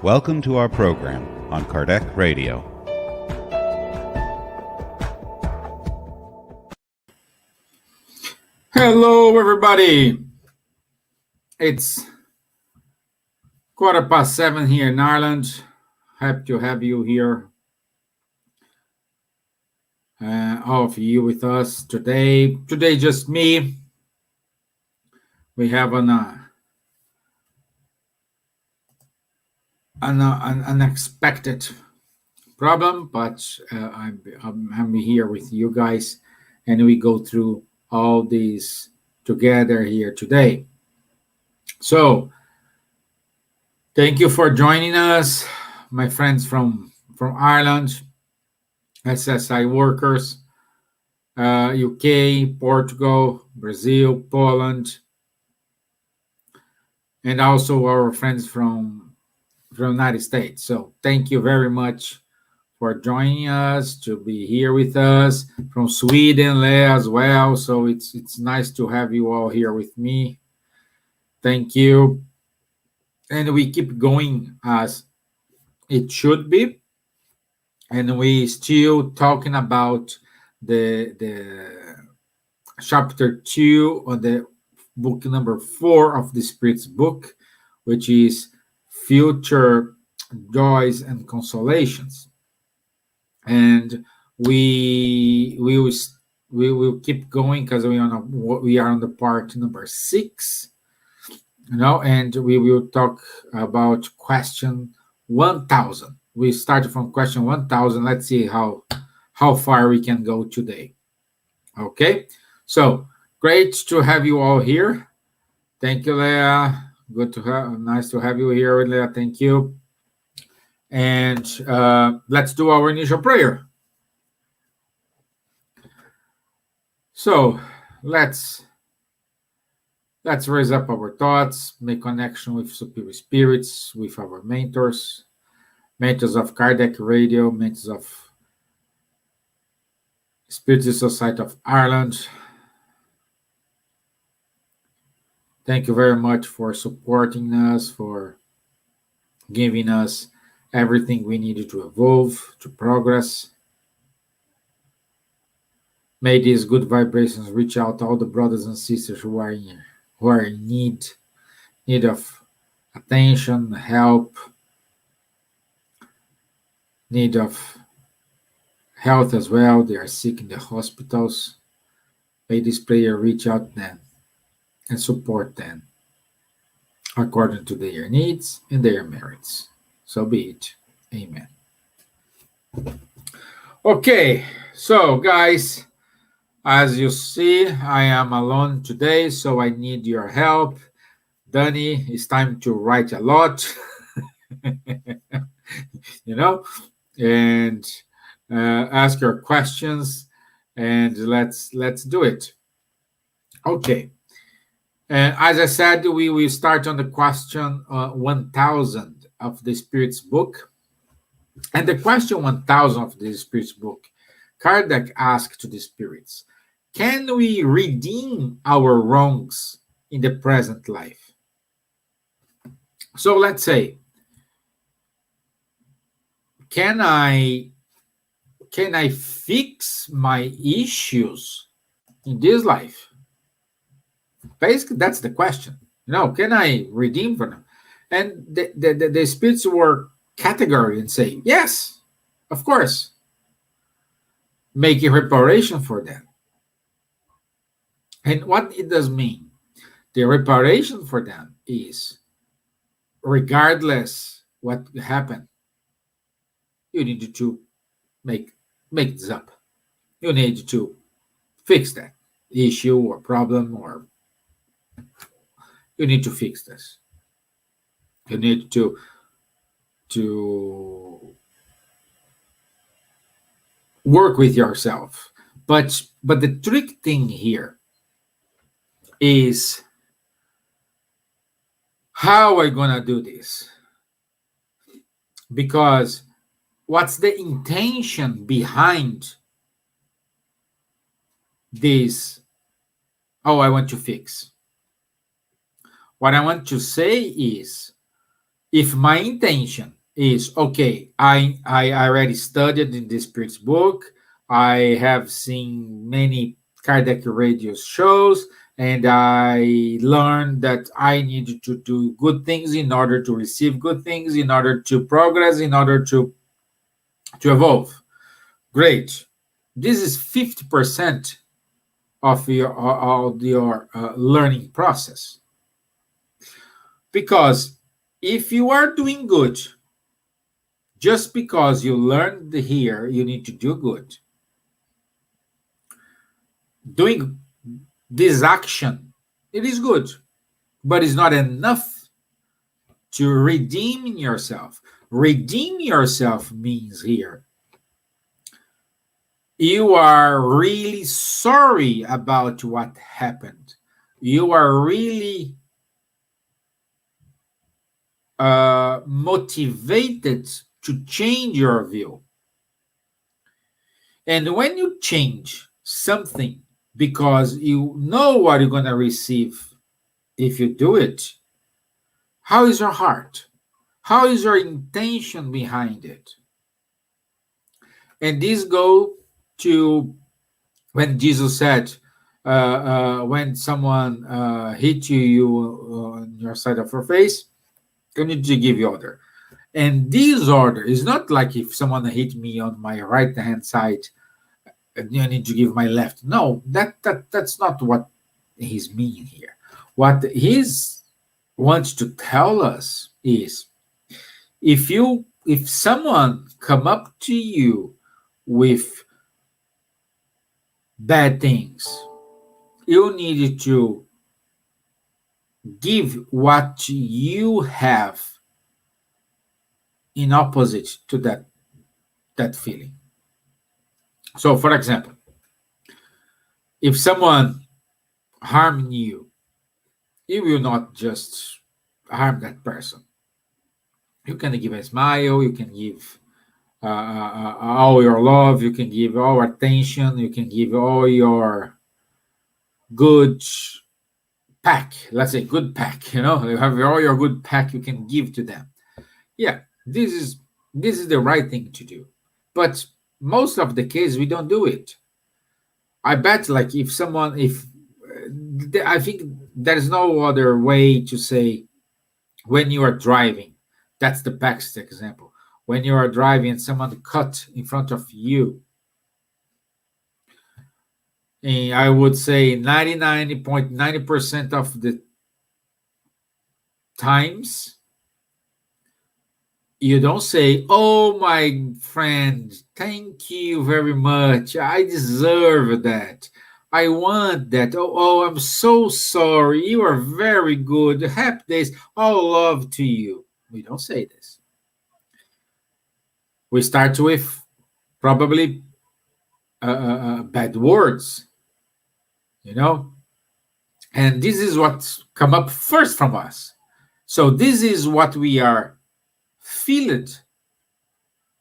Welcome to our program on Kardec Radio. Hello, everybody. It's 7:15 here in Ireland. Happy to have you here. All of you with us today. Today, just me. We have an unexpected problem, but I'm here with you guys, and we go through all these together here today. So, thank you for joining us, my friends from Ireland, SSI workers, UK, Portugal, Brazil, Poland, and also our friends from the United States. So thank you very much for joining us, to be here with us. From Sweden, Leah as well. So it's nice to have you all here with me. Thank you. And we keep going as it should be. And we still talking about the chapter 2 on the book number 4 of the Spirit's book, which is Future Joys and Consolations. And we will keep going because we are on the part number 6, and we will talk about question 1000. We started from question 1000. Let's see how far we can go today. Okay, so great to have you all here. Thank you, Leah. Nice to have you here, Leah. Thank you. And let's do our initial prayer. So let's raise up our thoughts, make connection with superior spirits, with our mentors of Kardec Radio, mentors of Spiritist Society of Ireland. Thank you very much for supporting us, for giving us everything we needed to evolve, to progress. May these good vibrations reach out to all the brothers and sisters who are in need of attention, help, need of health as well. They are sick in the hospitals. May this prayer reach out to them and support them according to their needs and their merits. So be it. Amen. Okay, so guys, as you see, I am alone today, so I need your help. Danny, it's time to write a lot, and ask your questions, and let's do it. Okay. And as I said, we will start on the question 1000 of the Spirit's book. And the question 1000 of the Spirit's book, Kardec asked to the spirits, can we redeem our wrongs in the present life? So let's say, can I fix my issues in this life? Basically, that's the question. Can I redeem for them? And the spirits were category and say, yes, of course. Making reparation for them. And what it does mean? The reparation for them is, regardless what happened, you need to make this up. You need to fix that issue or problem, or you need to fix this. You need to work with yourself. But the trick thing here is, how are you gonna do this? Because what's the intention behind this? Oh, I want to fix. What I want to say is, If my intention is, okay, I already studied in this Spirit's book, I have seen many Kardec radio shows, and I learned that I need to do good things in order to receive good things, in order to progress, in order to evolve. Great. This is 50% of your learning process. Because if you are doing good, just because you learned here, you need to do good. Doing this action, it is good, but it's not enough to redeem yourself. Redeem yourself means here you are really sorry about what happened. You are really motivated to change your view. And when you change something because you know what you're going to receive if you do it, how is your heart? How is your intention behind it? And this go to when Jesus said, when someone hit you on your side of your face, you need to give you order. And this order is not like if someone hit me on my right hand side, and you need to give my left. No, that's not what he's meaning here. What he's wants to tell us is, if someone come up to you with bad things, you need to give what you have in opposite to that feeling. So, for example, if someone harm you, you will not just harm that person. You can give a smile, you can give all your love, you can give all attention, you can give all your good pack, let's say good pack, you have all your good pack you can give to them. Yeah, this is the right thing to do. But most of the cases we don't do it. I bet, like, I think there's no other way to say, when you are driving, that's the best example. When you are driving and someone cut in front of you, and I would say 99.90% of the times, you don't say, "Oh, my friend, thank you very much. I deserve that. I want that. Oh, I'm so sorry. You are very good. Happy days. All love to you." We don't say this. We start with probably bad words, and this is what come up first from us. So this is what we are feeling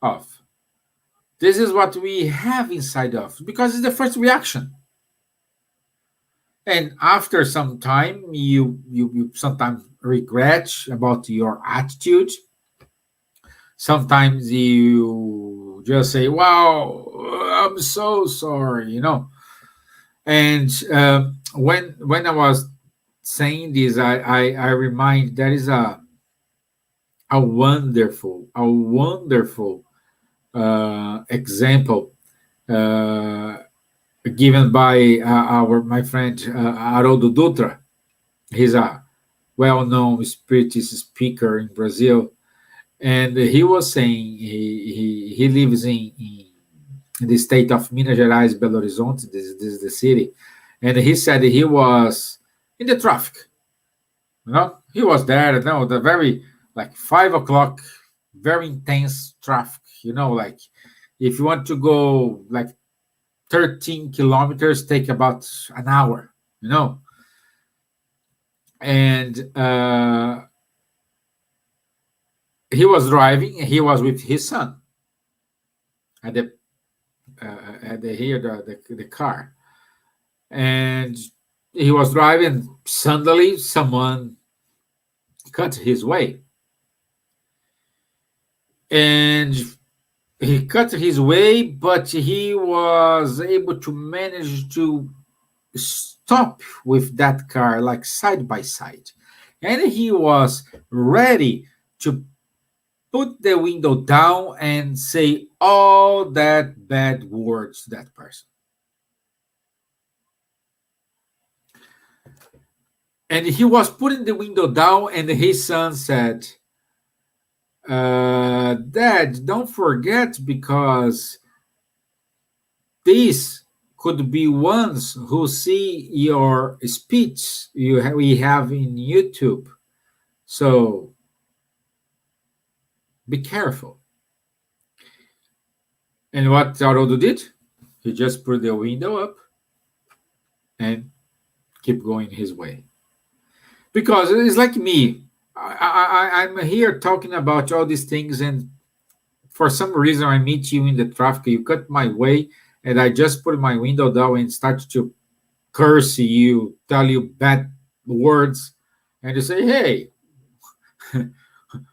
of. This is what we have inside of, because it's the first reaction. And after some time, you sometimes regret about your attitude. Sometimes you just say, "Wow, I'm so sorry," And when I was saying this, I remind, there is a wonderful example given by my friend Haroldo Dutra. He's a well-known Spiritist speaker in Brazil, and he was saying he lives in the state of Minas Gerais, Belo Horizonte. This is the city, and he said he was in the traffic. He was there. The very, like, 5 o'clock, very intense traffic. Like, if you want to go like 13 kilometers, take about an hour. And he was driving. He was with his son at the car, and he was driving. Suddenly, someone cut his way, and he cut his way, but he was able to manage to stop with that car, like side by side. And he was ready to put the window down and say all that bad words to that person. And he was putting the window down, and his son said, Dad, don't forget, because these could be ones who see your speech we have in YouTube. So be careful. And what Haroldo did? He just put the window up and keep going his way. Because it's like me. I'm here talking about all these things, and for some reason I meet you in the traffic, you cut my way, and I just put my window down and start to curse you, tell you bad words, and you say, hey,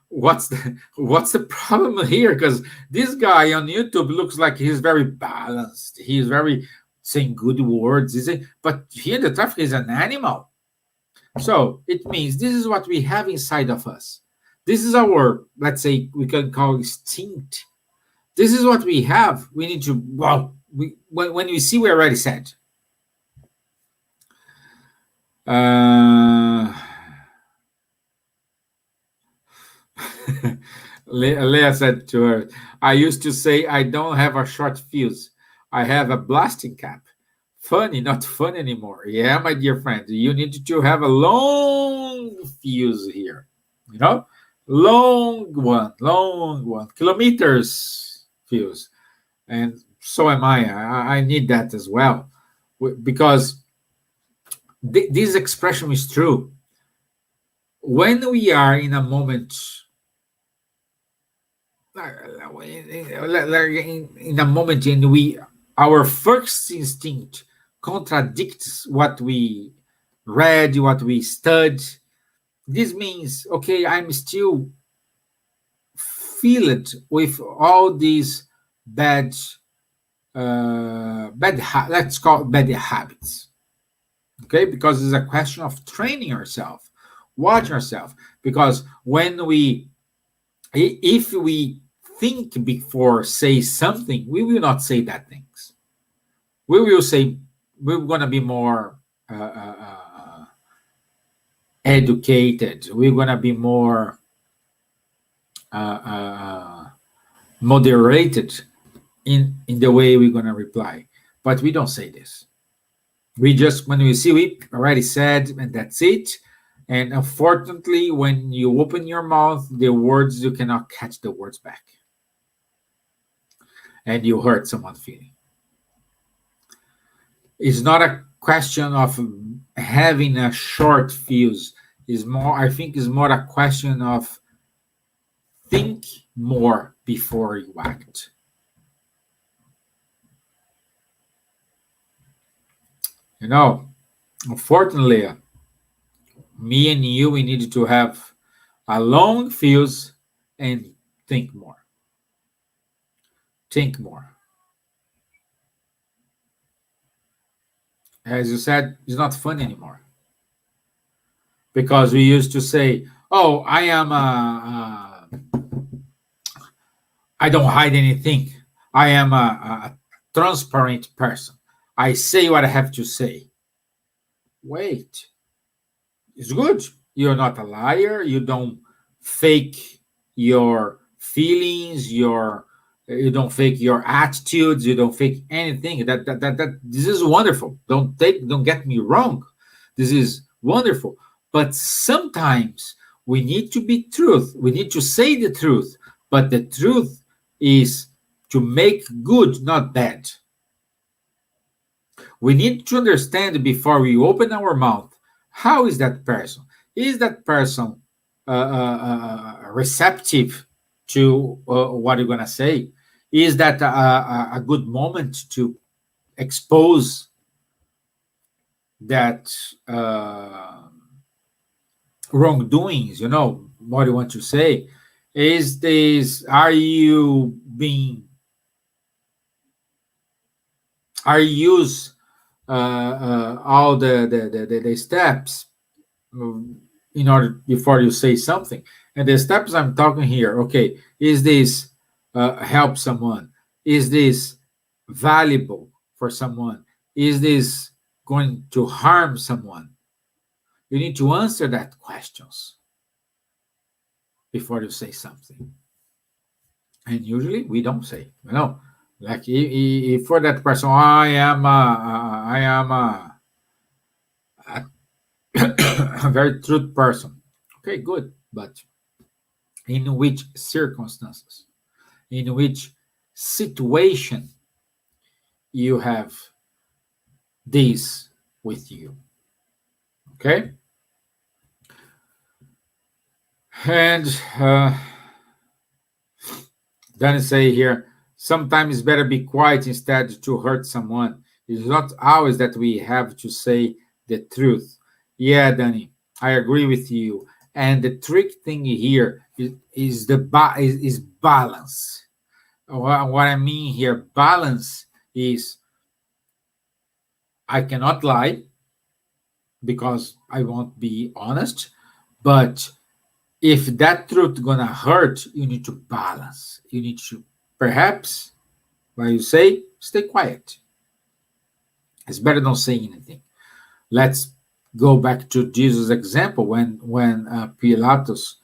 what's the problem here? Because this guy on YouTube looks like he's very balanced, he's very saying good words, is it? But here in the traffic is an animal. So it means this is what we have inside of us. This is our, let's say, we can call instinct. This is what we have. We need to, when we see, we already said. Leah said to her, I used to say I don't have a short fuse. I have a blasting cap. Funny, not fun anymore. Yeah, my dear friend, you need to have a long fuse here. You know, long one, kilometers fuse. And so am I. I need that as well, because this expression is true. When we are in a moment, in a moment in our first instinct contradicts what we read, what we studied, this means, okay, I'm still filled with all these bad, let's call it bad habits. Okay, because it's a question of training yourself, watch yourself. Because if we think before say something, we will not say that things. We will say, we're going to be more educated. We're going to be more moderated in the way we're going to reply. But we don't say this. We just, when we see, we already said, and that's it. And unfortunately, when you open your mouth, the words, you cannot catch the words back. And you hurt someone's feeling. It's not a question of having a short fuse. I think it's more a question of think more before you act. You know, unfortunately, me and you, we need to have a long fuse and think more. Think more. As you said, it's not fun anymore. Because we used to say, oh, I don't hide anything. I am a transparent person. I say what I have to say. Wait. It's good. You're not a liar. You don't fake your feelings, you don't fake your attitudes, you don't fake anything. That this is wonderful. Don't get me wrong. This is wonderful. But sometimes we need to be truth. We need to say the truth. But the truth is to make good, not bad. We need to understand before we open our mouth, how is that person? Is that person receptive to what you're going to say? Is that a good moment to expose that wrongdoings, what you want to say? Is this, are you use all the steps in order before you say something? And the steps I'm talking here, okay, is this help someone? Is this valuable for someone? Is this going to harm someone? You need to answer that questions before you say something. And usually we don't say, like if for that person, I am a very truth person. Okay, good. But in which circumstances, in which situation you have this with you? Okay. And then say here, sometimes it's better be quiet instead to hurt someone. It's not always that we have to say the truth. Yeah, Danny, I agree with you. And the trick thing here is balance. What I mean here, balance is I cannot lie because I won't be honest, but if that truth gonna hurt, you need to balance. You need to perhaps, while you say, stay quiet. It's better don't say anything. Let's go back to Jesus' example when Pilatus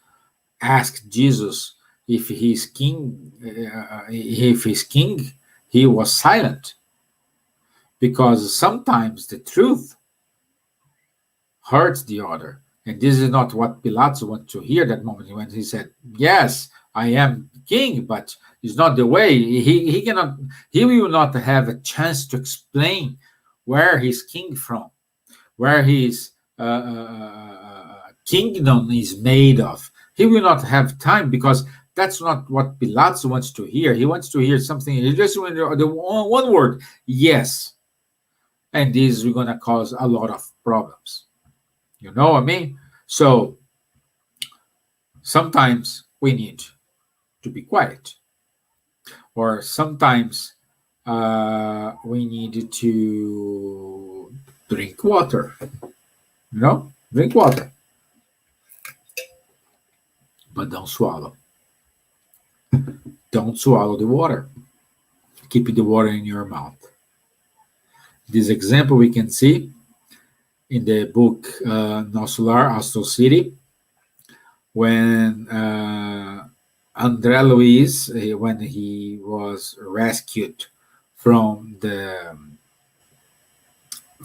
asked Jesus if he's king. If he's king, he was silent because sometimes the truth hurts the other. And this is not what Pilatus wanted to hear that moment when he said, yes, I am king, but it's not the way. He will not have a chance to explain where he's king from, where his kingdom is made of. He will not have time because that's not what Pilatus wants to hear. He wants to hear something. He just wants the one word, yes. And this is going to cause a lot of problems. You know what I mean? So sometimes we need to be quiet, or sometimes we need to drink water. Drink water, but don't swallow. Don't swallow the water. Keep the water in your mouth. This example we can see in the book Nosso Lar, Astral City, when André Luiz, when he was rescued from the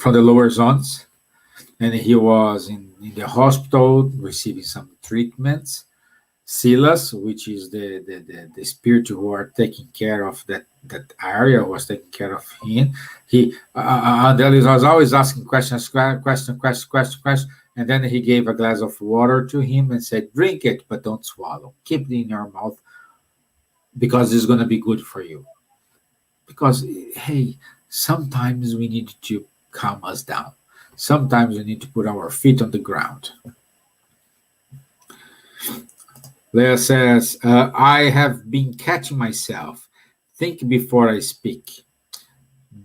lower zones, and he was in the hospital receiving some treatments. Silas, which is the spirit who are taking care of that area, was taking care of him. André was always asking questions, and then he gave a glass of water to him and said, drink it, but don't swallow. Keep it in your mouth because it's going to be good for you. Because, hey, sometimes we need to calm us down. Sometimes we need to put our feet on the ground. Leah says, I have been catching myself. Think before I speak.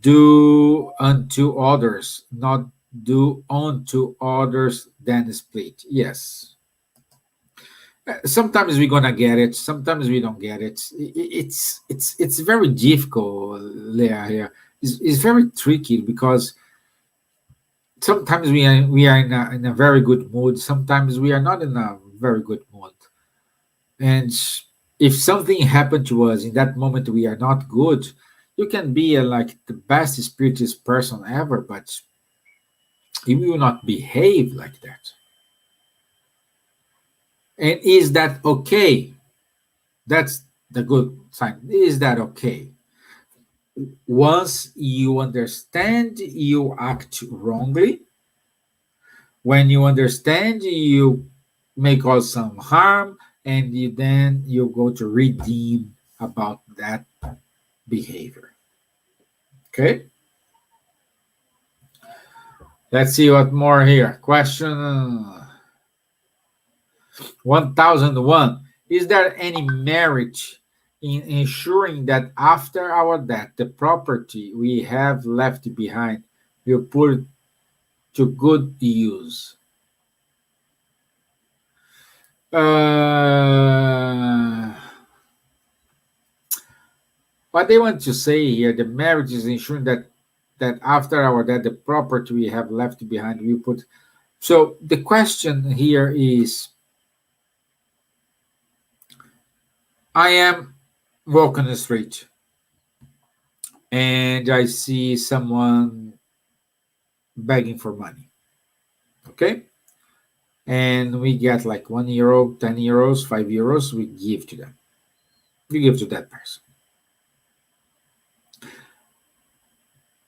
Do unto others, not do unto others, then split. Yes. Sometimes we're gonna get it. Sometimes we don't get it. It's very difficult, Leah. Here, it's very tricky because sometimes we are in a very good mood. Sometimes we are not in a very good mood. And if something happened to us in that moment, we are not good. You can be like the best spiritist person ever, but you will not behave like that. And is that okay? That's the good sign. Is that okay? Once you understand you act wrongly, when you understand you may cause some harm, and then you go to redeem about that behavior. Okay? Let's see what more here. Question 1001. Is there any merit in ensuring that after our death, the property we have left behind will put to good use? What they want to say here, the merit is ensuring that after our death, the property we have left behind will put. So the question here is, I am walking the street and I see someone begging for money. Okay? And we get like €1, €10, €5, we give to them. We give to that person.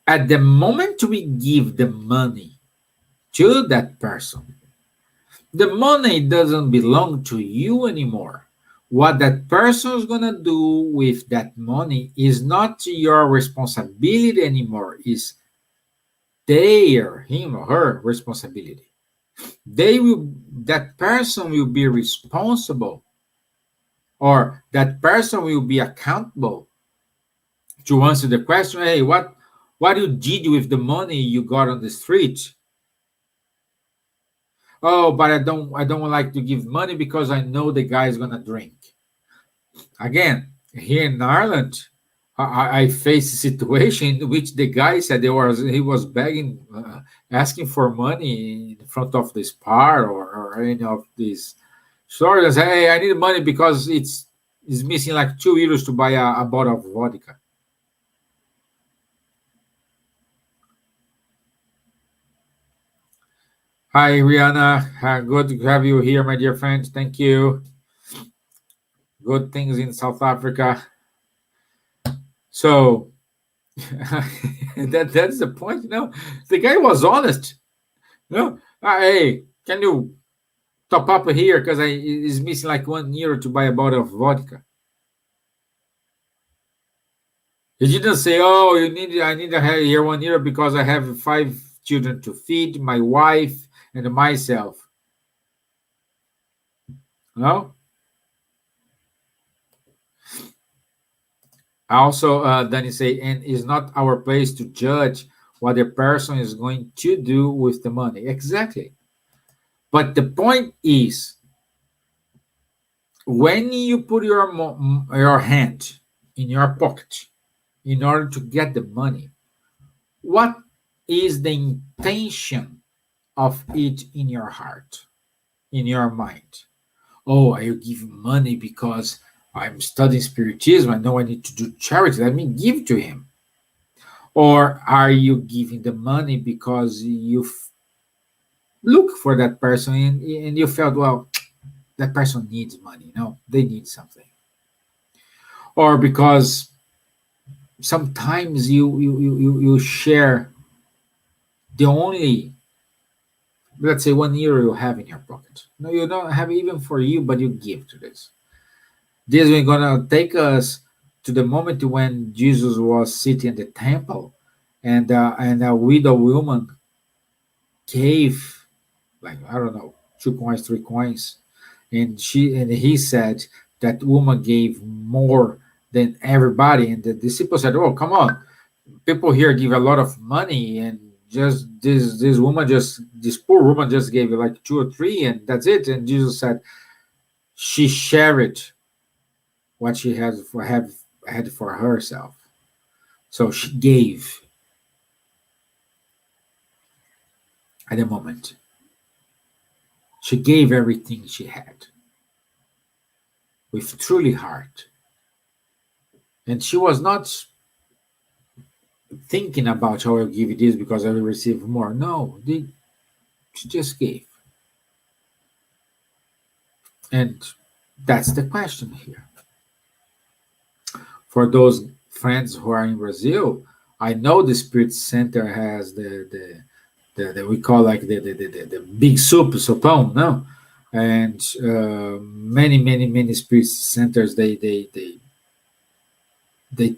At the moment we give the money to that person, the money doesn't belong to you anymore. What that person is going to do with that money is not your responsibility anymore, is their, him or her responsibility. That person will be responsible, or that person will be accountable to answer the question, hey, what you did with the money you got on the street? Oh, but I don't like to give money because I know the guy is gonna drink. Again, here in Ireland, I faced a situation in which the guy said he was begging, asking for money in front of this bar or any of these stores. I said, hey, I need money because it's missing like €2 to buy a bottle of vodka. Hi, Rihanna. Good to have you here, my dear friend. Thank you. Good things in South Africa. So that's the point. The guy was honest. Hey, can you top up here because it's missing like €1 to buy a bottle of vodka. He didn't say, "Oh, I need to have here €1 because I have 5 children to feed, my wife and myself." No. Also, Danny say, and it's not our place to judge what the person is going to do with the money. Exactly. But the point is, when you put your hand in your pocket in order to get the money, what is the intention of it in your heart, in your mind? Oh, I give money because I'm studying Spiritism. I know I need to do charity. Let me give to him. Or are you giving the money because you look for that person and you felt, well, that person needs money. They need something. Or because sometimes you share the only, let's say, €1 you have in your pocket. No, you don't have even for you, but you give to this. This is gonna take us to the moment when Jesus was sitting in the temple, and a widow woman gave, like, I don't know, 2 coins, 3 coins, and he said that woman gave more than everybody, and the disciples said, "Oh, come on, people here give a lot of money, and just this poor woman just gave like 2 or 3, and that's it." And Jesus said, she shared what she had for herself. So she gave at the moment. She gave everything she had with truly heart. And she was not thinking about how I'll give this because I will receive more. No, she just gave. And that's the question here. For those friends who are in Brazil, I know the Spirit Center has the we call like the big sopão, no? And many Spirit Centers, they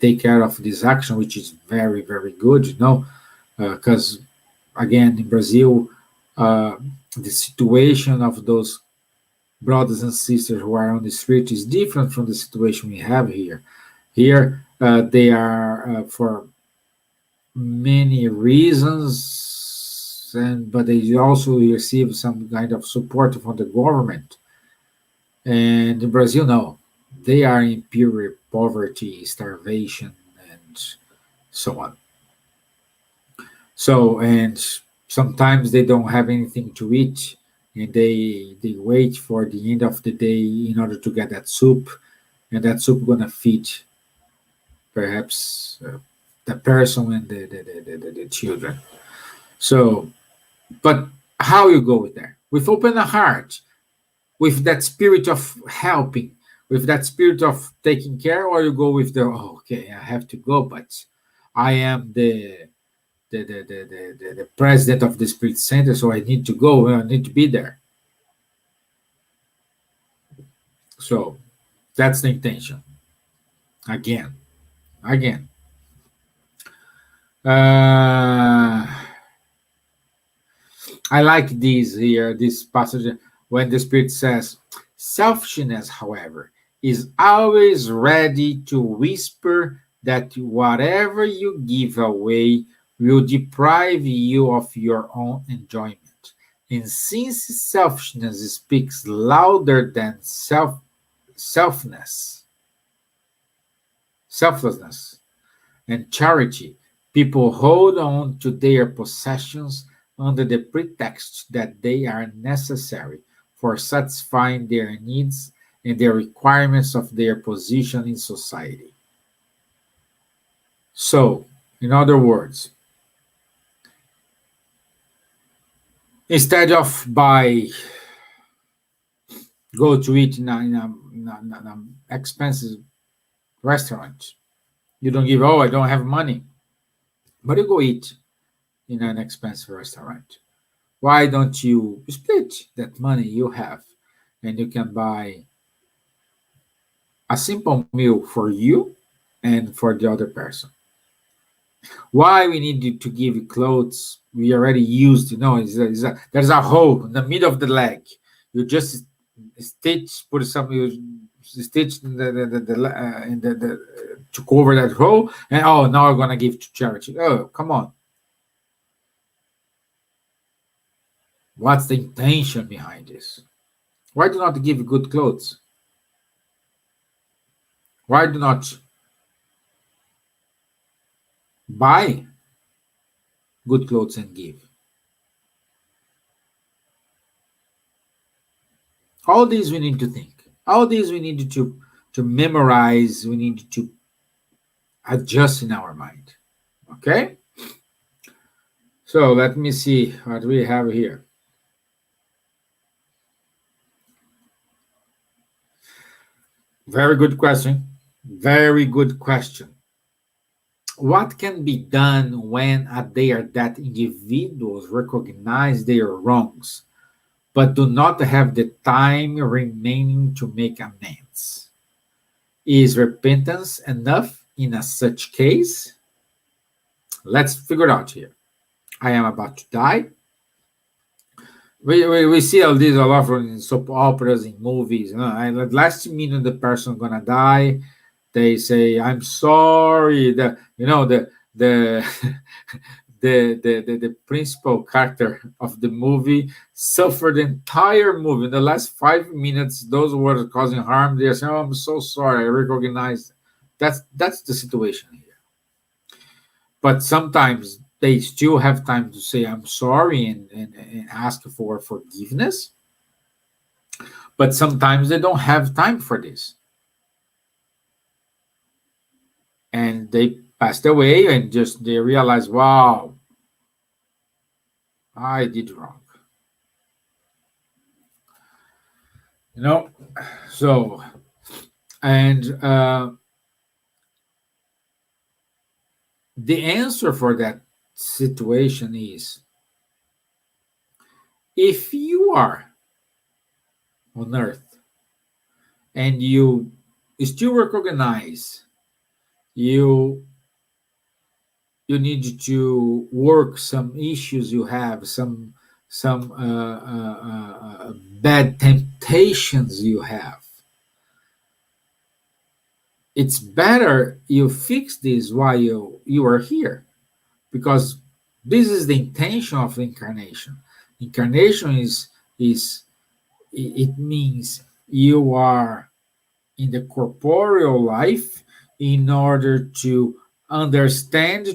take care of this action, which is very, very good, because again, in Brazil, the situation of those brothers and sisters who are on the street is different from the situation we have here. Here, they are for many reasons, but they also receive some kind of support from the government. And in Brazil, no, they are in pure poverty, starvation, and so on. So, and sometimes they don't have anything to eat, and they wait for the end of the day in order to get that soup, and that soup gonna feed perhaps the person and the children. So, but how you go with that? With open heart, with that spirit of helping, with that spirit of taking care, or you go with the okay, I have to go, but I am the president of the Spirit Center, so I need to go, I need to be there. So that's the intention. Again. I like this passage when the Spirit says, selfishness, however, is always ready to whisper that whatever you give away will deprive you of your own enjoyment. And since selfishness speaks louder than selflessness, and charity, people hold on to their possessions under the pretext that they are necessary for satisfying their needs and the requirements of their position in society. So, in other words, instead of go to eat in an expensive restaurant, you don't give, I don't have money, but you go eat in an expensive restaurant. Why don't you split that money you have and you can buy a simple meal for you and for the other person? Why we need to give clothes we already used? There's a hole in the middle of the leg. You just put some, you stitch in to cover that hole, and now I'm gonna give to charity. Oh, come on. What's the intention behind this? Why do not give good clothes? Why do not buy good clothes and give? All these we need to think. All these we need to memorize. We need to adjust in our mind. Okay? So let me see what we have here. Very good question. Very good question. What can be done when a day that individuals recognize their wrongs, but do not have the time remaining to make amends? Is repentance enough in such case? Let's figure it out here. I am about to die. We see all this a lot in soap operas, in movies. Last minute the person gonna die, they say, "I'm sorry." The the principal character of the movie suffered the entire movie. In the last 5 minutes, those words causing harm, they say, "Oh, I'm so sorry. I recognize." That's the situation here. But sometimes they still have time to say, "I'm sorry," and ask for forgiveness. But sometimes they don't have time for this. And they passed away and they realize, wow, I did wrong. So, and the answer for that situation is, if you are on earth and you still recognize you need to work some issues you have, some bad limitations you have. It's better you fix this while you are here, because this is the intention of the incarnation. Incarnation is it means you are in the corporeal life in order to understand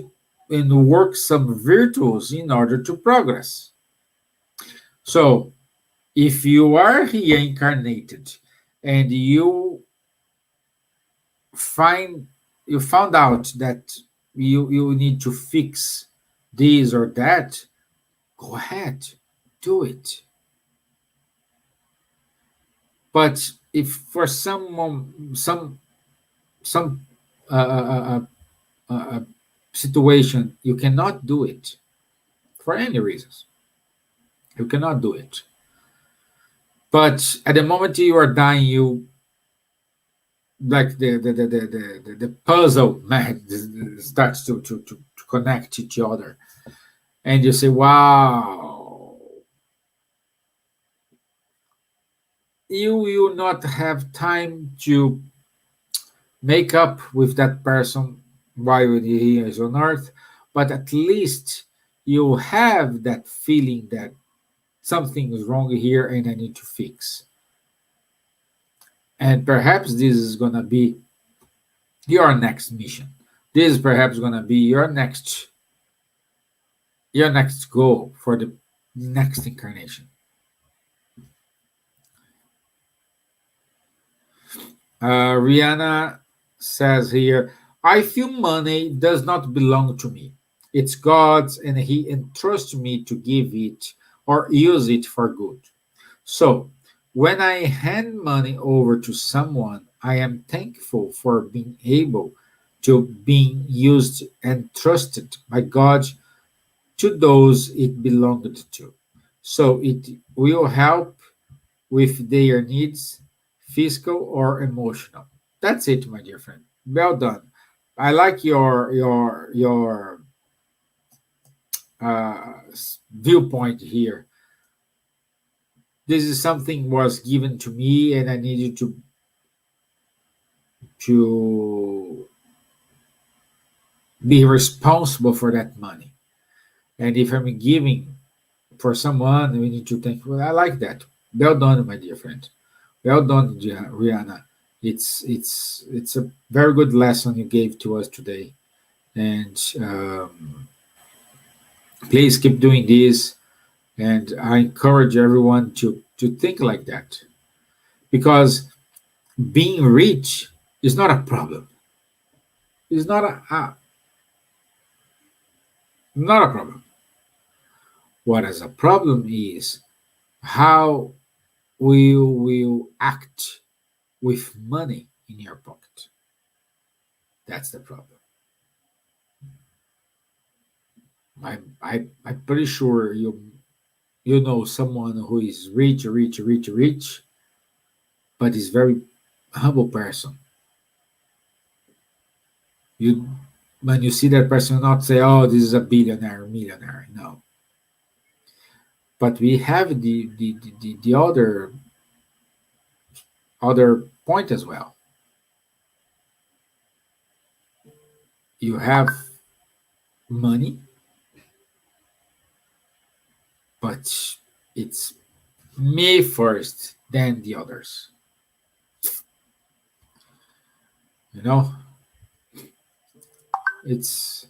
and work some virtues in order to progress. So if you are here incarnated and you found out that you need to fix this or that, go ahead, do it. But if for some uh, uh, uh, situation you cannot do it for any reasons, you cannot do it. But at the moment you are dying, you like the puzzle man starts to connect each other, and you say, wow, you will not have time to make up with that person while he is on earth, but at least you have that feeling that something is wrong here and I need to fix. And perhaps this is going to be your next mission. This is perhaps going to be your next goal for the next incarnation. Rihanna says here, I feel money does not belong to me. It's God's, and He entrusts me to give it or use it for good. So, when I hand money over to someone, I am thankful for being able to being used and trusted by God to those it belonged to. So it will help with their needs, physical or emotional. That's it, my dear friend. Well done. I like your viewpoint here. This is something was given to me, and I needed to be responsible for that money. And if I'm giving for someone, we need to think. Well, I like that. Well done, my dear friend. Well done, Rihanna. It's a very good lesson you gave to us today, and please keep doing this. And I encourage everyone to think like that, because being rich is not a problem. It's not a problem. What is a problem is how we will act with money in your pocket. That's the problem. I'm pretty sure you know someone who is rich, but is very humble person. You when you see that person, you not say, "Oh, this is a billionaire, millionaire." No, but we have the other point as well. You have money, but it's me first, then the others. You know, it's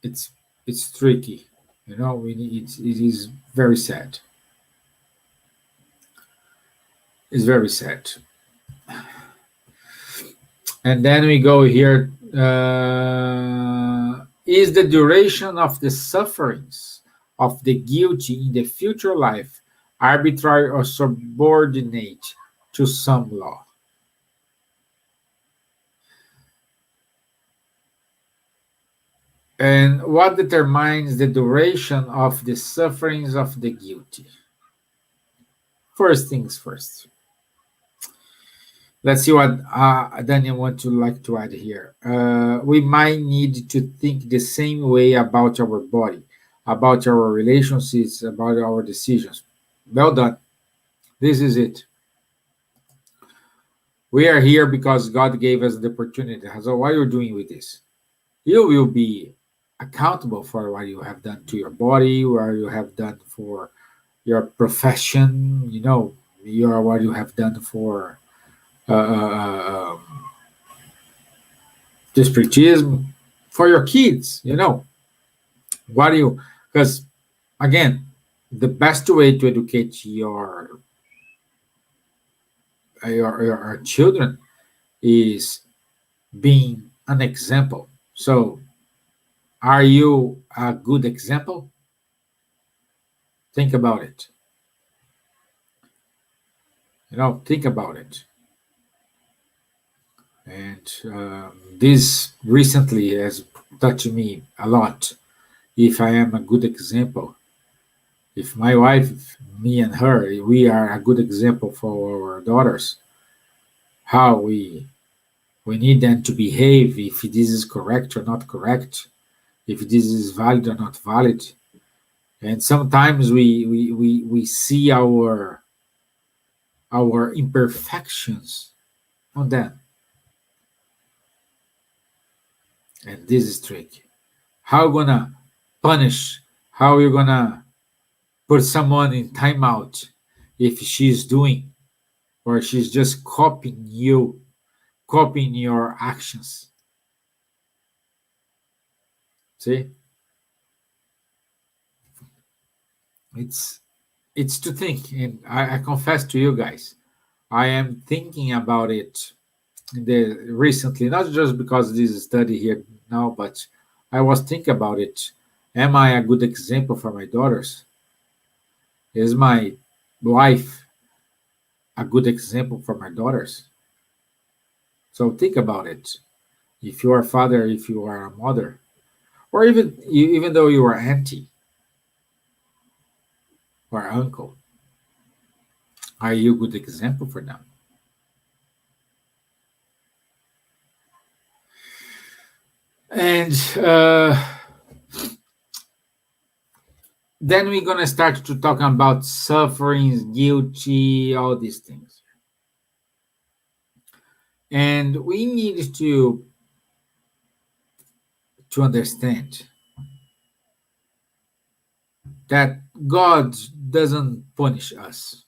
it's tricky. You know, it is very sad. It's very sad. And then we go here. Is the duration of the sufferings of the guilty in the future life arbitrary or subordinate to some law? And what determines the duration of the sufferings of the guilty? First things first. Let's see what Daniel wants to like to add here. We might need to think the same way about our body, about our relationships, about our decisions. Well done. This is it. We are here because God gave us the opportunity. So what you're doing with this? You will be accountable for what you have done to your body, what you have done for your profession, what you have done for the spiritism, for your kids, what do you, because again, the best way to educate your children is being an example. So, are you a good example? Think about it. Think about it. And this recently has touched me a lot. If I am a good example, if my wife, me and her, we are a good example for our daughters, how we need them to behave, if this is correct or not correct, if this is valid or not valid. And sometimes we see our imperfections on them. And this is tricky. How you gonna punish? How you gonna put someone in timeout if she's doing, or she's just copying you, copying your actions? See, it's to think, and I confess to you guys, I am thinking about it recently, not just because this study here now, but I was thinking about it. Am I a good example for my daughters? Is my wife a good example for my daughters? So think about it. If you are a father, if you are a mother, or even though you are auntie or uncle, are you a good example for them? And then we're gonna start to talk about sufferings, guilty, all these things. And we need to understand that God doesn't punish us.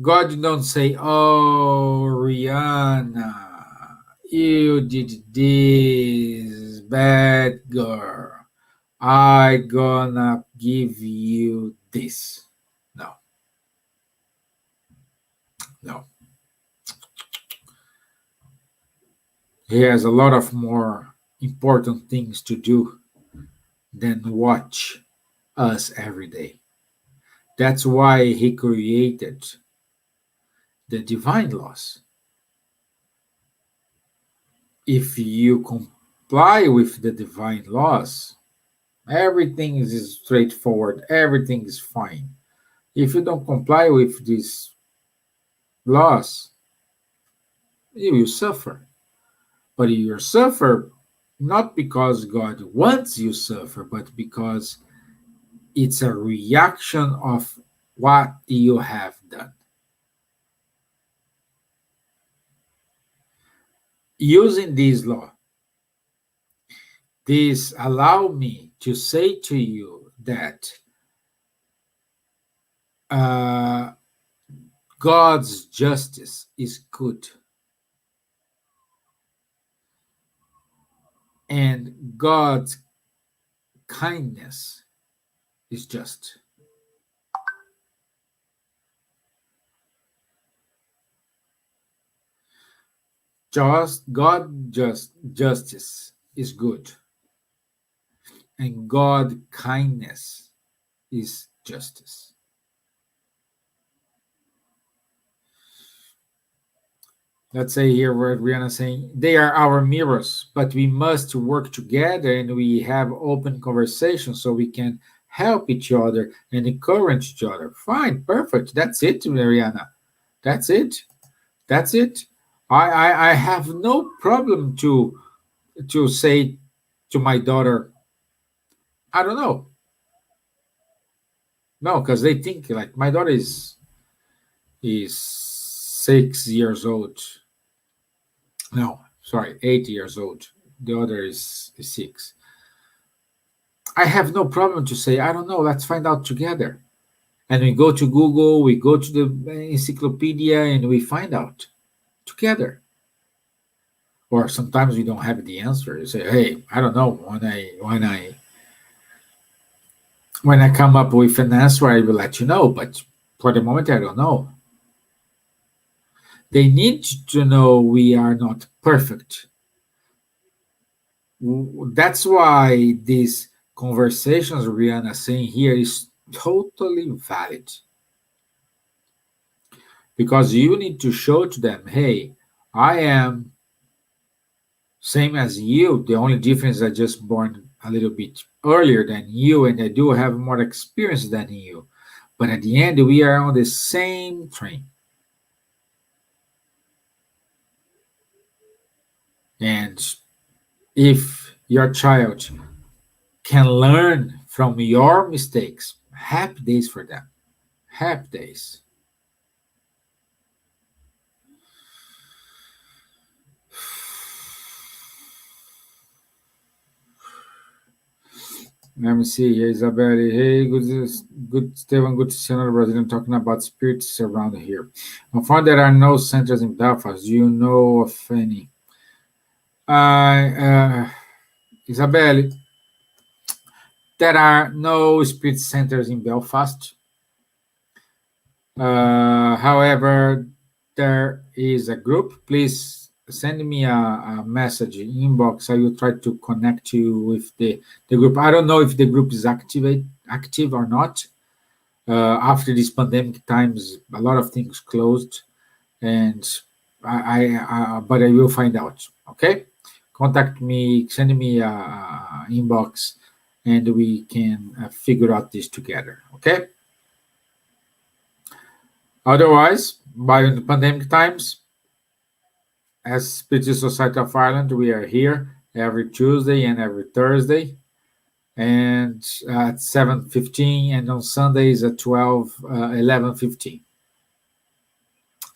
God don't say, "Oh, Rihanna, you did this, bad girl. I gonna give you this." No, no. He has a lot of more important things to do than watch us every day. That's why he created the divine laws. If you comply with the divine laws, everything is straightforward, everything is fine. If you don't comply with these laws, you will suffer. But you suffer not because God wants you to suffer, but because it's a reaction of what you have done. Using this law, this allow me to say to you that God's justice is good, and God's kindness is just. Justice is good, and God kindness is justice. Let's say here what Rihanna saying, they are our mirrors, but we must work together and we have open conversations so we can help each other and encourage each other. Fine, perfect. That's it, Rihanna. That's it. That's it. I have no problem to say to my daughter, I don't know. No, because they think like my daughter is 6 years old. No, sorry, 8 years old. The other is 6. I have no problem to say, I don't know, let's find out together. And we go to Google, we go to the encyclopedia, and we find out together. Or sometimes we don't have the answer. You say, hey, I don't know. When I come up with an answer, I will let you know. But for the moment, I don't know. They need to know we are not perfect. That's why these conversations Rihanna saying here is totally valid. Because you need to show to them, hey, I am same as you. The only difference is I just born a little bit earlier than you, and I do have more experience than you. But at the end, we are on the same train. And if your child can learn from your mistakes, happy days for them. Happy days. Let me see here, Isabel. Hey, good Stevan, good to see another Brazilian talking about spirits around here. I found there are no centers in Belfast. Do you know of any? Isabel, there are no spirit centers in Belfast. However, there is a group. Please send me a message inbox. I will try to connect you with the group. I don't know if the group is active or not. After these pandemic times, a lot of things closed, and but I will find out. Okay, contact me, send me a inbox, and we can figure out this together. Okay. Otherwise, by the pandemic times, as Spiritist Society of Ireland, we are here every Tuesday and every Thursday, and at 7:15, and on Sundays at 11:15.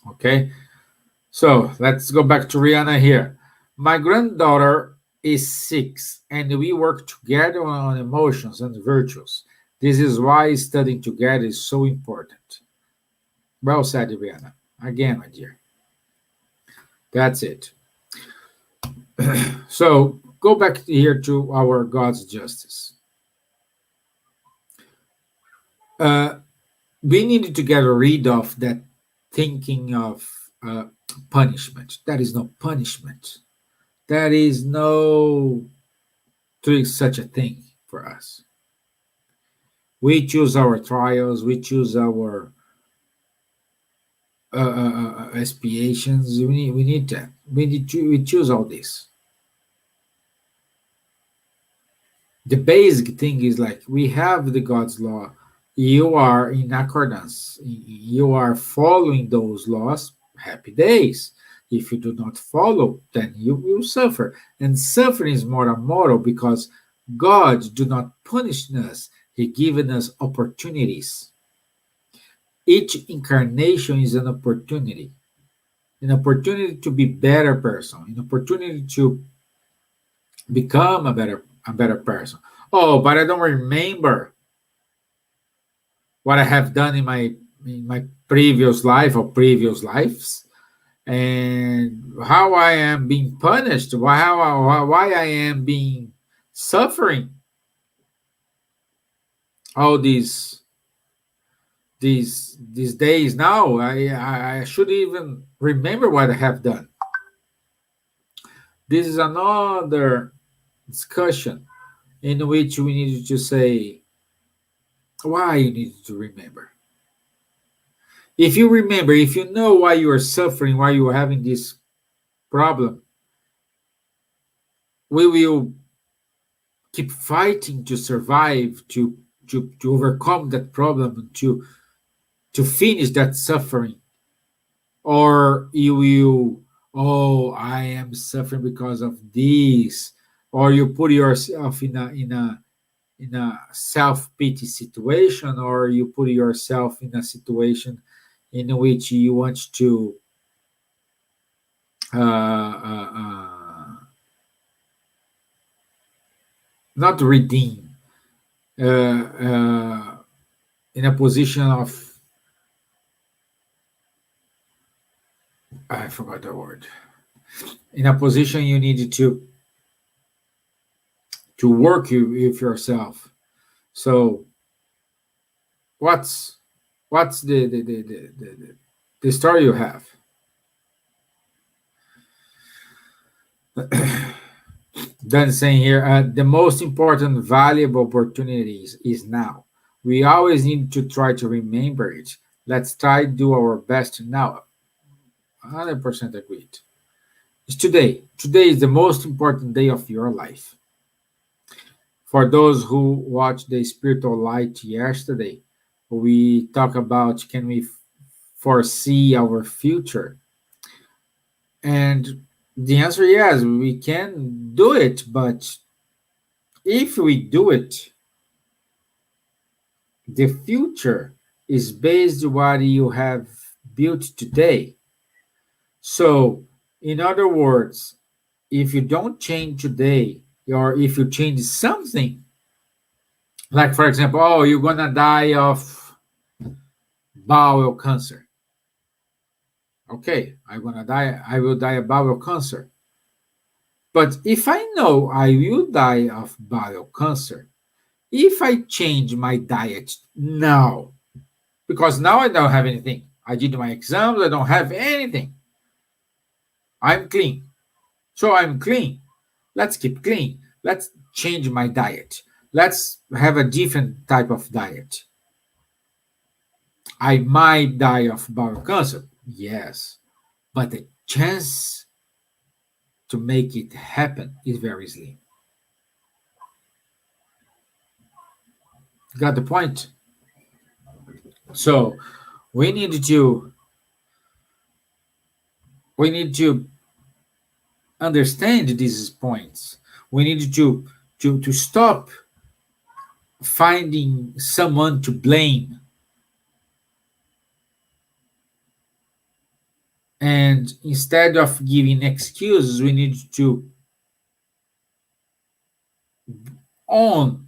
Okay, so let's go back to Rihanna here. My granddaughter is 6, and we work together on emotions and virtues. This is why studying together is so important. Well said, Rihanna. Again, my dear. That's it. So go back here to our God's justice. We need to get rid of that thinking of punishment. That is no punishment. There is no such a thing for us. We choose our trials. We choose our expiations. We need that. We choose all this. The basic thing is like we have the God's law. You are in accordance. You are following those laws. Happy days. If you do not follow, then you will suffer. And suffering is more immoral because God do not punish us. He given us opportunities. Each incarnation is an opportunity to be better person, an opportunity to become a better person. Oh, but I don't remember what I have done in my previous life or previous lives, and how I am being punished, why I am being suffering. All these days now, I should even remember what I have done. This is another discussion in which we need to say why you need to remember. If you remember, if you know why you are suffering, why you are having this problem, we will keep fighting to survive, to overcome that problem, to finish that suffering. Or you will, oh, I am suffering because of this, or you put yourself in a self-pity situation, or you put yourself in a situation in which you want to not redeem, in a position of, I forgot the word, in a position you need to work with yourself. So what's the story you have? Then saying here, the most important valuable opportunities is now. We always need to try to remember it. Let's try to do our best now. 100% agreed. It's today. Today is the most important day of your life. For those who watched the spiritual light yesterday, we talk about, can we foresee our future? And the answer, yes, we can do it, but if we do it, the future is based on what you have built today. So, in other words, if you don't change today, or if you change something, like for example, oh, you're gonna die of bowel cancer. Okay, I will die of bowel cancer. But if I know I will die of bowel cancer, if I change my diet now, because now I don't have anything, I did my exams, I don't have anything, I'm clean. So I'm clean. Let's keep clean. Let's change my diet. Let's have a different type of diet. I might die of bowel cancer, yes, but the chance to make it happen is very slim. Got the point? So we need to understand these points. We need to stop finding someone to blame, and instead of giving excuses, we need to own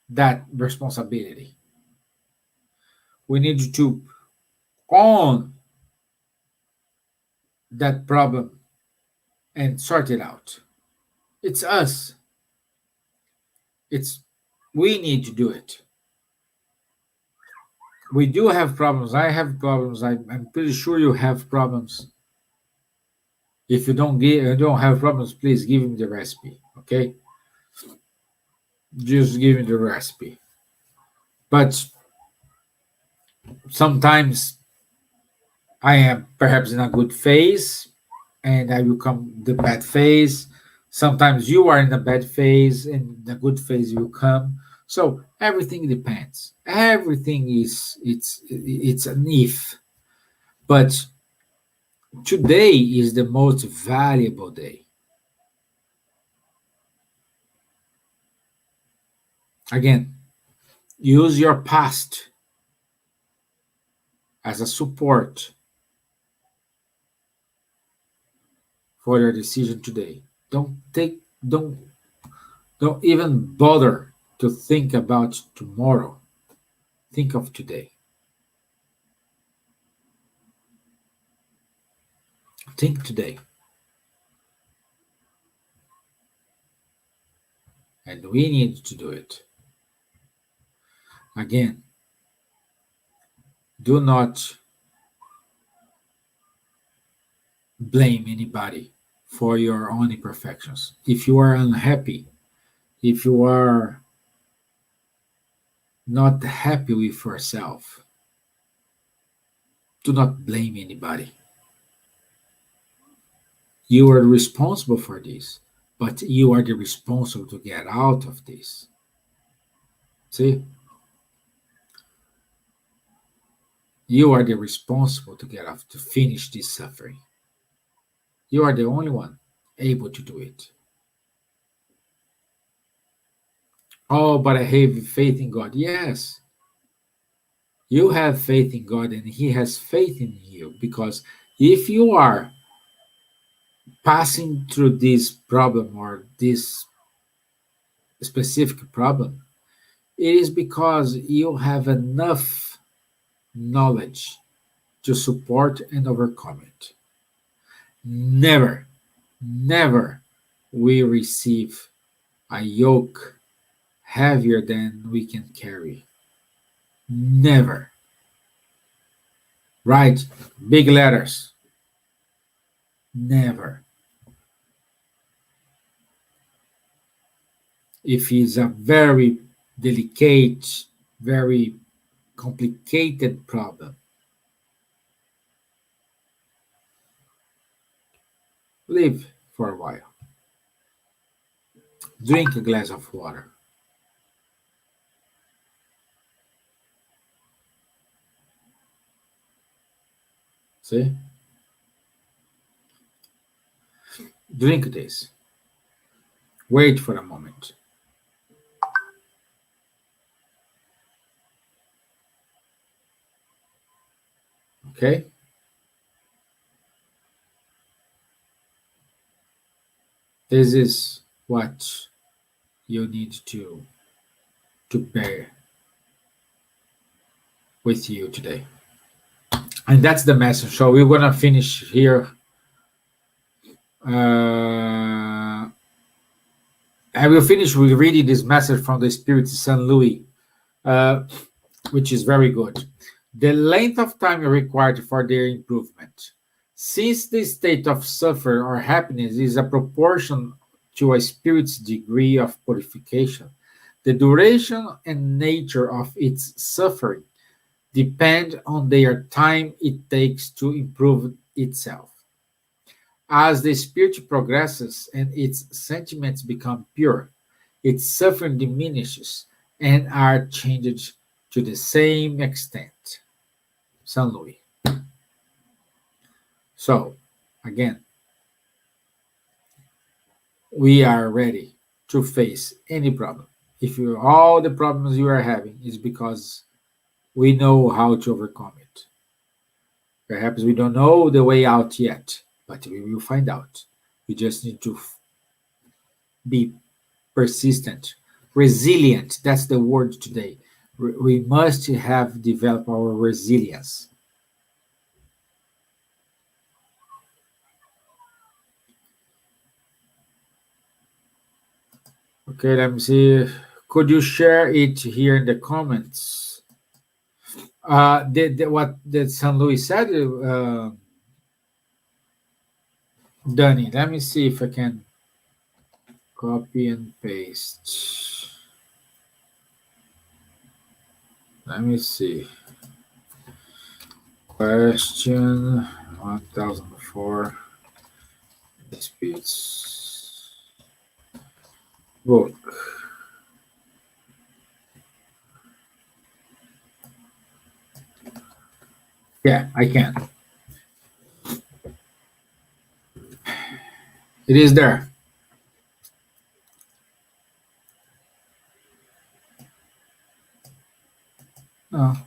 that responsibility. We need to own that problem and sort it out. It's us. It's we need to do it. We do have problems. I have problems. I'm pretty sure you have problems. If you don't have problems, please give me the recipe. Okay, just give me the recipe. But sometimes I am perhaps in a good phase, and I will come the bad phase. Sometimes you are in a bad phase, and the good phase will come. So everything depends. Everything it's an if. But today is the most valuable day. Again, use your past as a support for your decision today. Don't even bother to think about tomorrow. Think of today. Think today. And we need to do it. Again, do not blame anybody for your own imperfections. If you are unhappy, if you are not happy with yourself, do not blame anybody. You are responsible for this, but you are the responsible to get out of this. See? You are the responsible to get off, to finish this suffering. You are the only one able to do it. Oh, but I have faith in God. Yes, you have faith in God, and He has faith in you, because if you are passing through this problem or this specific problem, it is because you have enough knowledge to support and overcome it. Never, never we receive a yoke heavier than we can carry. Never. Right? Big letters. Never. If it's a very delicate, very complicated problem, leave for a while. Drink a glass of water. See? Drink this. Wait for a moment. Okay? This is what you need to bear with you today. And that's the message. So we're gonna finish here. I will finish with reading this message from the Spiritist Saint Louis, which is very good. The length of time required for their improvement. Since the state of suffering or happiness is a proportion to a spirit's degree of purification, the duration and nature of its suffering depend on their time it takes to improve itself. As the spirit progresses and its sentiments become pure, its suffering diminishes and are changed to the same extent. Saint Louis. So, again, we are ready to face any problem. If all the problems you are having is because we know how to overcome it. Perhaps we don't know the way out yet, but we will find out. We just need to be persistent, resilient. That's the word today. We must have developed our resilience. Okay, let me see. Could you share it here in the comments? What did San Luis said, Danny? Let me see if I can copy and paste. Let me see. Question 1004. Speeds book. Yeah, I can. It is there. Oh.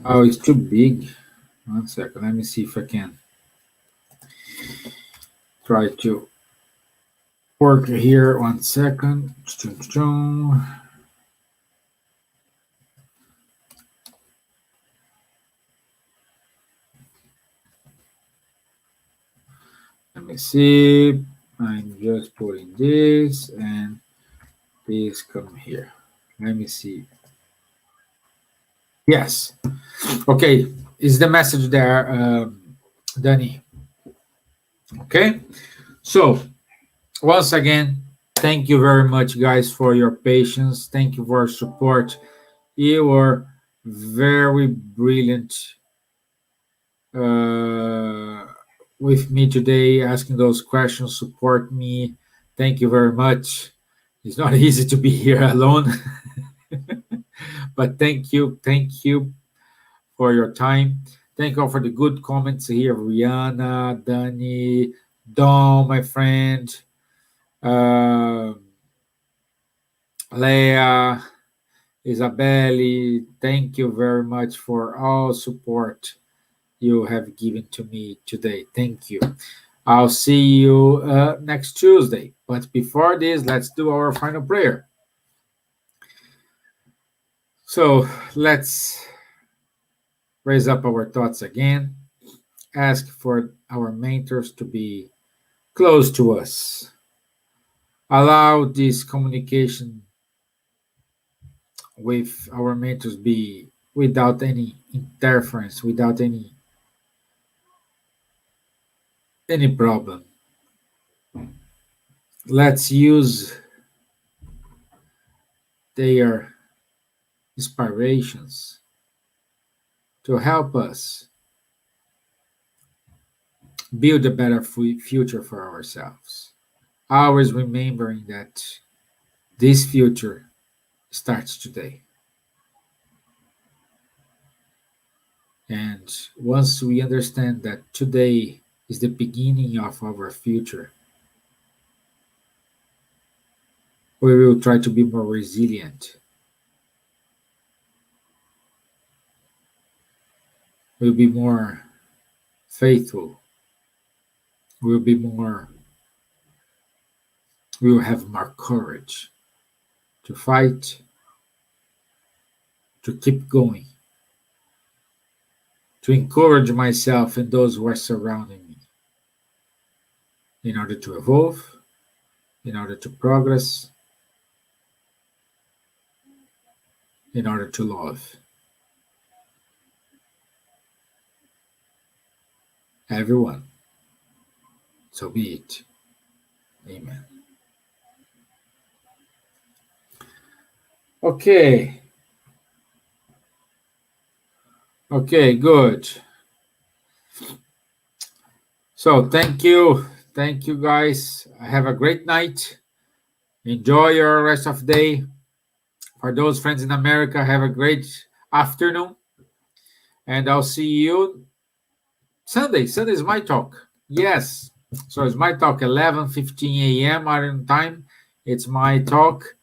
Oh, it's too big. 1 second. Let me see if I can try to work here. 1 second. Let me see. I'm just putting this and this come here. Let me see. Yes. Okay. Is the message there, Danny? Okay. So, once again, thank you very much, guys, for your patience. Thank you for your support. You were very brilliant with me today, asking those questions, support me. Thank you very much. It's not easy to be here alone, but thank you for your time. Thank you all for the good comments here, Rihanna, Danny, Dom, my friend, Leah, Isabelle. Thank you very much for all support. you have given to me today. Thank you. I'll see you next Tuesday. But before this, let's do our final prayer. So let's raise up our thoughts again. Ask for our mentors to be close to us. Allow this communication with our mentors be without any interference, without any problem. Let's use their inspirations to help us build a better future for ourselves. Always remembering that this future starts today. And once we understand that today is the beginning of our future, we will try to be more resilient. We'll be more faithful. We will have more courage to fight, to keep going, to encourage myself and those who are surrounding me in order to evolve, in order to progress, in order to love. Everyone. So be it. Amen. Okay. Okay, good. So thank you. Thank you, guys. Have a great night. Enjoy your rest of the day. For those friends in America, have a great afternoon. And I'll see you Sunday. Sunday is my talk. Yes. So it's my talk, 11:15 a.m. Ireland time. It's my talk.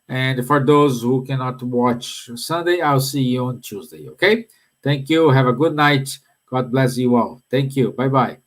And for those who cannot watch Sunday, I'll see you on Tuesday. Okay? Thank you. Have a good night. God bless you all. Thank you. Bye-bye.